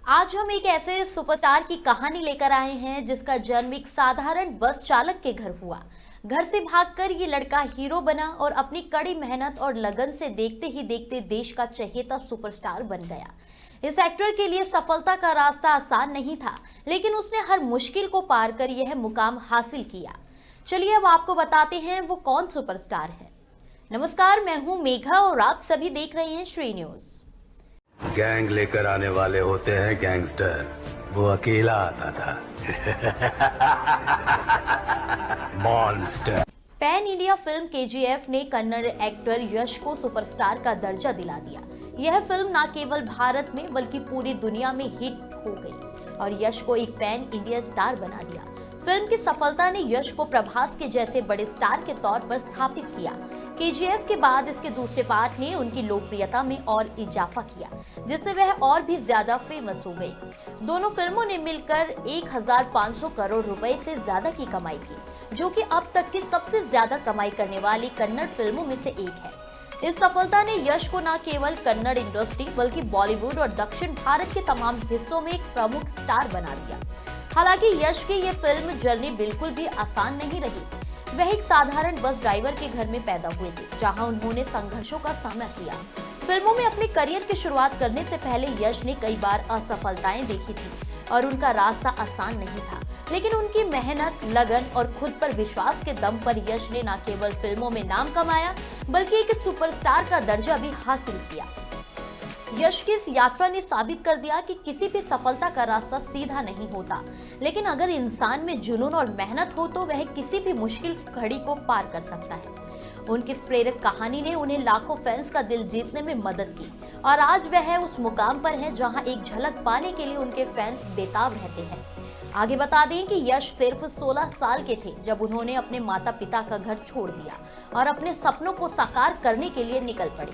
आज हम एक ऐसे सुपरस्टार की कहानी लेकर आए हैं जिसका जन्म एक साधारण बस चालक के घर हुआ। घर से भागकर ये लड़का हीरो बना और अपनी कड़ी मेहनत और लगन से देखते ही देखते देश का चहेता सुपरस्टार बन गया। इस एक्टर के लिए सफलता का रास्ता आसान नहीं था, लेकिन उसने हर मुश्किल को पार कर यह मुकाम हासिल किया। चलिए अब आपको बताते हैं वो कौन सुपरस्टार है। नमस्कार, मैं हूँ मेघा और आप सभी देख रहे हैं श्री न्यूज। गैंग लेकर आने वाले होते हैं गैंगस्टर, वो अकेला आता था। Monster. Pan India film KGF ने कन्नड़ एक्टर यश को सुपरस्टार का दर्जा दिला दिया। यह फिल्म न केवल भारत में बल्कि पूरी दुनिया में हिट हो गई और यश को एक पैन इंडिया स्टार बना दिया। फिल्म की सफलता ने यश को प्रभास के जैसे बड़े स्टार के तौर पर स्थापित किया। केजीएफ के बाद इसके दूसरे पार्ट ने उनकी लोकप्रियता में और इजाफा किया, जिससे वह और भी ज्यादा फेमस हो गई। दोनों फिल्मों ने मिलकर 1500 करोड़ रुपए से ज्यादा की कमाई की, जो कि अब तक की सबसे ज्यादा कमाई करने वाली कन्नड़ फिल्मों में से एक है। इस सफलता ने यश को न केवल कन्नड़ इंडस्ट्री बल्कि बॉलीवुड और दक्षिण भारत के तमाम हिस्सों में एक प्रमुख स्टार बना दिया। हालांकि यश की ये फिल्म जर्नी बिल्कुल भी आसान नहीं रही। वह एक साधारण बस ड्राइवर के घर में पैदा हुए थे, जहां उन्होंने संघर्षों का सामना किया। फिल्मों में अपने करियर की शुरुआत करने से पहले यश ने कई बार असफलताएं देखी थी और उनका रास्ता आसान नहीं था, लेकिन उनकी मेहनत, लगन और खुद पर विश्वास के दम पर यश ने न केवल फिल्मों में नाम कमाया बल्कि एक सुपरस्टार का दर्जा भी हासिल किया। यश की इस यात्रा ने साबित कर दिया कि किसी भी सफलता का रास्ता सीधा नहीं होता, लेकिन अगर इंसान में जुनून और मेहनत हो तो वह किसी भी मुश्किल घड़ी को पार कर सकता है। उनकी इस प्रेरक कहानी ने उन्हें लाखों फैंस का दिल जीतने में मदद की और आज वह उस मुकाम पर है जहां एक झलक पाने के लिए उनके फैंस बेताब रहते हैं। आगे बता दें कि यश सिर्फ 16 साल के थे जब उन्होंने अपने माता पिता का घर छोड़ दिया और अपने सपनों को साकार करने के लिए निकल पड़े।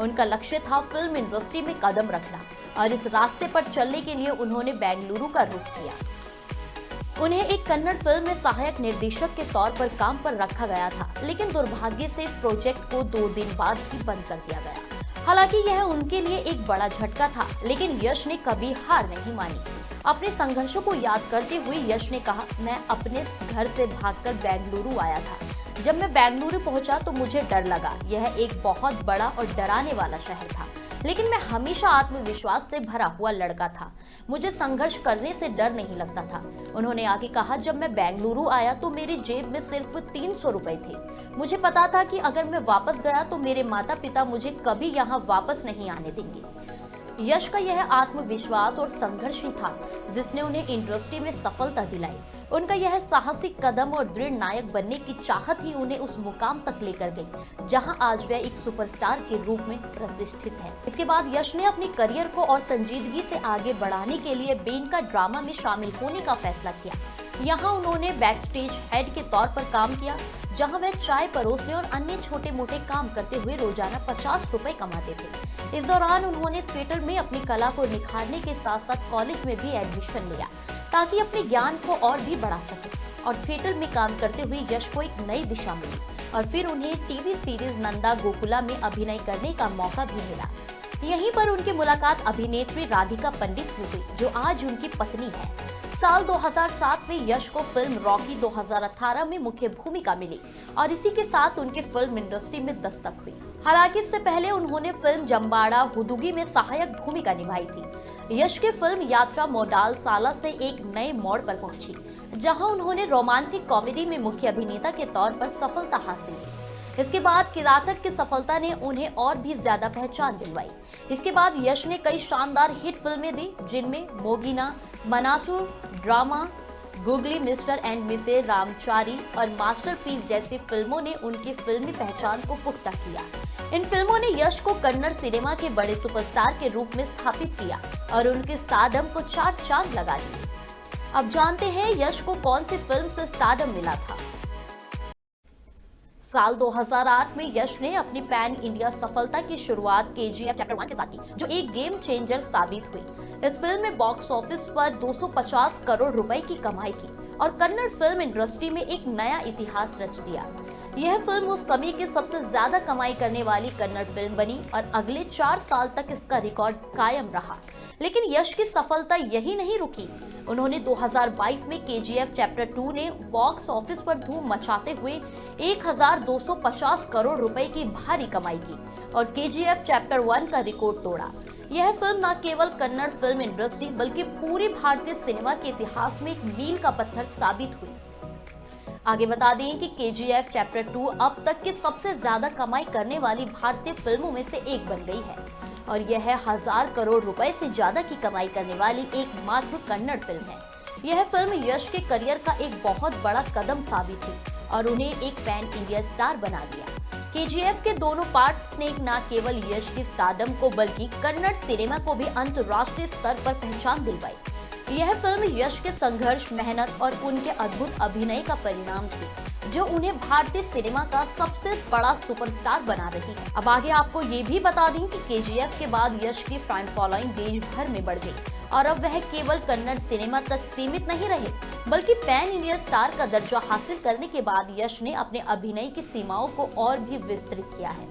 उनका लक्ष्य था फिल्म इंडस्ट्री में कदम रखना और इस रास्ते पर चलने के लिए उन्होंने बेंगलुरु का रुख किया। उन्हें एक कन्नड़ फिल्म में सहायक निर्देशक के तौर पर काम पर रखा गया था, लेकिन दुर्भाग्य से इस प्रोजेक्ट को 2 दिन बाद ही बंद कर दिया गया। हालांकि यह उनके लिए एक बड़ा झटका था, लेकिन यश ने कभी हार नहीं मानी। अपने संघर्षों को याद करते हुए यश ने कहा, मैं अपने घर से भागकर बेंगलुरु आया था। जब मैं बेंगलुरु पहुंचा तो मुझे डर लगा। यह एक बहुत बड़ा और डराने वाला शहर था, लेकिन मैं हमेशा आत्मविश्वास से भरा हुआ लड़का था। मुझे संघर्ष करने से डर नहीं लगता था। उन्होंने आगे कहा, जब मैं बेंगलुरु आया तो मेरी जेब में सिर्फ 300 रुपए थे। मुझे पता था कि अगर मैं वापस गया तो मेरे माता पिता मुझे कभी यहाँ वापस नहीं आने देंगे। यश का यह आत्मविश्वास और संघर्ष ही था जिसने उन्हें इंडस्ट्री में सफलता दिलाई। उनका यह साहसिक कदम और दृढ़ नायक बनने की चाहत ही उन्हें उस मुकाम तक लेकर गई जहां आज वह एक सुपरस्टार के रूप में प्रतिष्ठित है। इसके बाद यश ने अपने करियर को और संजीदगी से आगे बढ़ाने के लिए बेनका ड्रामा में शामिल होने का फैसला किया। यहाँ उन्होंने बैकस्टेज हेड के तौर पर काम किया, जहां वह चाय परोसने और अन्य छोटे मोटे काम करते हुए रोजाना 50 रुपए कमाते थे। इस दौरान उन्होंने थिएटर में अपनी कला को निखारने के साथ साथ कॉलेज में भी एडमिशन लिया ताकि अपने ज्ञान को और भी बढ़ा सके और थिएटर में काम करते हुए यश को एक नई दिशा मिली और फिर उन्हें टीवी सीरीज नंदा गोकुला में अभिनय करने का मौका भी मिला। यहीं पर उनकी मुलाकात अभिनेत्री राधिका पंडित से हुई, जो आज उनकी पत्नी है। साल 2007 में यश को फिल्म रॉकी 2018 में मुख्य भूमिका मिली और इसी के साथ उनके फिल्म इंडस्ट्री में दस्तक हुई। हालांकि इससे पहले उन्होंने फिल्म जम्बाड़ा हुदुगी में सहायक भूमिका निभाई थी। यश की फिल्म यात्रा मोडाल साला से एक नए मोड़ पर पहुंची, जहां उन्होंने रोमांटिक कॉमेडी में मुख्य अभिनेता के तौर पर सफलता हासिल की। इसके बाद किरातक की सफलता ने उन्हें और भी ज्यादा पहचान दिलवाई। इसके बाद यश ने कई शानदार हिट फिल्में दी, जिनमें Mogina, Manasu drama, googly, mister and missus Ramachari और मास्टरपीस जैसी फिल्मों ने उनकी फिल्मी पहचान को पुख्ता किया। इन फिल्मों ने यश को कन्नड़ सिनेमा के बड़े सुपरस्टार के रूप में स्थापित किया और उनके स्टारडम को 4 चांद लगा दिए। अब जानते हैं यश को कौन सी फिल्म से स्टारडम मिला था। साल 2008 में यश ने अपनी पैन इंडिया सफलता की शुरुआत केजीएफ चैप्टर 1 के साथ की, जो एक गेम चेंजर साबित हुई। इस फिल्म ने बॉक्स ऑफिस पर 250 करोड़ रुपए की कमाई की और कन्नड़ फिल्म इंडस्ट्री में एक नया इतिहास रच दिया। यह फिल्म उस समय की सबसे ज्यादा कमाई करने वाली कन्नड़ फिल्म बनी और अगले 4 साल तक इसका रिकॉर्ड कायम रहा। लेकिन यश की सफलता यही नहीं रुकी। उन्होंने 2022 में केजीएफ चैप्टर 2 ने बॉक्स ऑफिस पर धूम मचाते हुए 1250 करोड़ रुपए की भारी कमाई की और केजीएफ चैप्टर 1 का रिकॉर्ड तोड़ा। यह फिल्म न केवल कन्नड़ फिल्म इंडस्ट्री बल्कि पूरी भारतीय सिनेमा के इतिहास में एक मील का पत्थर साबित हुई। आगे बता दें कि केजीएफ चैप्टर 2 अब तक की सबसे ज्यादा कमाई करने वाली भारतीय फिल्मों में से एक बन गई है और यह 1000 करोड़ रुपए से ज्यादा की कमाई करने वाली एकमात्र कन्नड़ फिल्म है। यह फिल्म यश के करियर का एक बहुत बड़ा कदम साबित हुई और उन्हें एक पैन इंडिया स्टार बना दिया। केजीएफ के दोनों पार्ट्स ने न केवल यश की स्टारडम को बल्कि कन्नड़ सिनेमा को भी अंतर्राष्ट्रीय स्तर पर पहचान दिलवाई। यह फिल्म यश के संघर्ष, मेहनत और उनके अद्भुत अभिनय का परिणाम थी जो उन्हें भारतीय सिनेमा का सबसे बड़ा सुपरस्टार बना रही है। अब आगे आपको ये भी बता दें कि केजीएफ के बाद यश की फैन फॉलोइंग देश भर में बढ़ गई और अब वह केवल कन्नड़ सिनेमा तक सीमित नहीं रहे बल्कि पैन इंडिया स्टार का दर्जा हासिल करने के बाद यश ने अपने अभिनय की सीमाओं को और भी विस्तृत किया है।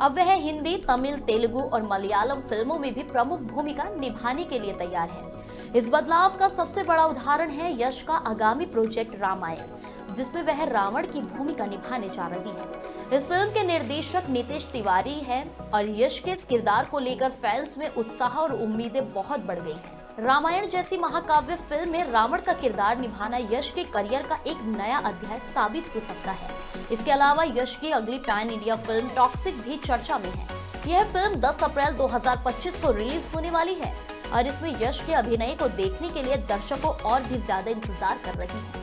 अब वह हिंदी, तमिल, तेलुगु और मलयालम फिल्मों में भी प्रमुख भूमिका निभाने के लिए तैयार है। इस बदलाव का सबसे बड़ा उदाहरण है यश का आगामी प्रोजेक्ट रामायण, जिसमें वह रावण की भूमिका निभाने जा रही है। इस फिल्म के निर्देशक नीतीश तिवारी हैं और यश के इस किरदार को लेकर फैंस में उत्साह और उम्मीदें बहुत बढ़ गई हैं। रामायण जैसी महाकाव्य फिल्म में रावण का किरदार निभाना यश के करियर का एक नया अध्याय साबित हो सकता है। इसके अलावा यश की अगली पैन इंडिया फिल्म टॉक्सिक भी चर्चा में है। यह फिल्म 10 अप्रैल 2025 को रिलीज होने वाली है और इसमें यश के अभिनय को देखने के लिए दर्शकों और भी ज्यादा इंतजार कर रही है।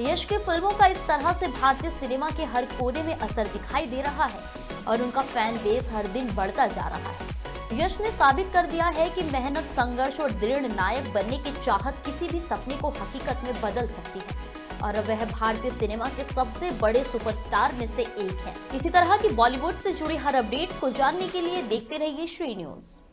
यश की फिल्मों का इस तरह से भारतीय सिनेमा के हर कोने में असर दिखाई दे रहा है और उनका फैन बेस हर दिन बढ़ता जा रहा है। यश ने साबित कर दिया है कि मेहनत, संघर्ष और दृढ़ नायक बनने की चाहत किसी भी सपने को हकीकत में बदल सकती है और अब वह भारतीय सिनेमा के सबसे बड़े सुपरस्टार में से एक है। इसी तरह की बॉलीवुड से जुड़ी हर अपडेट्स को जानने के लिए देखते रहिए श्री न्यूज।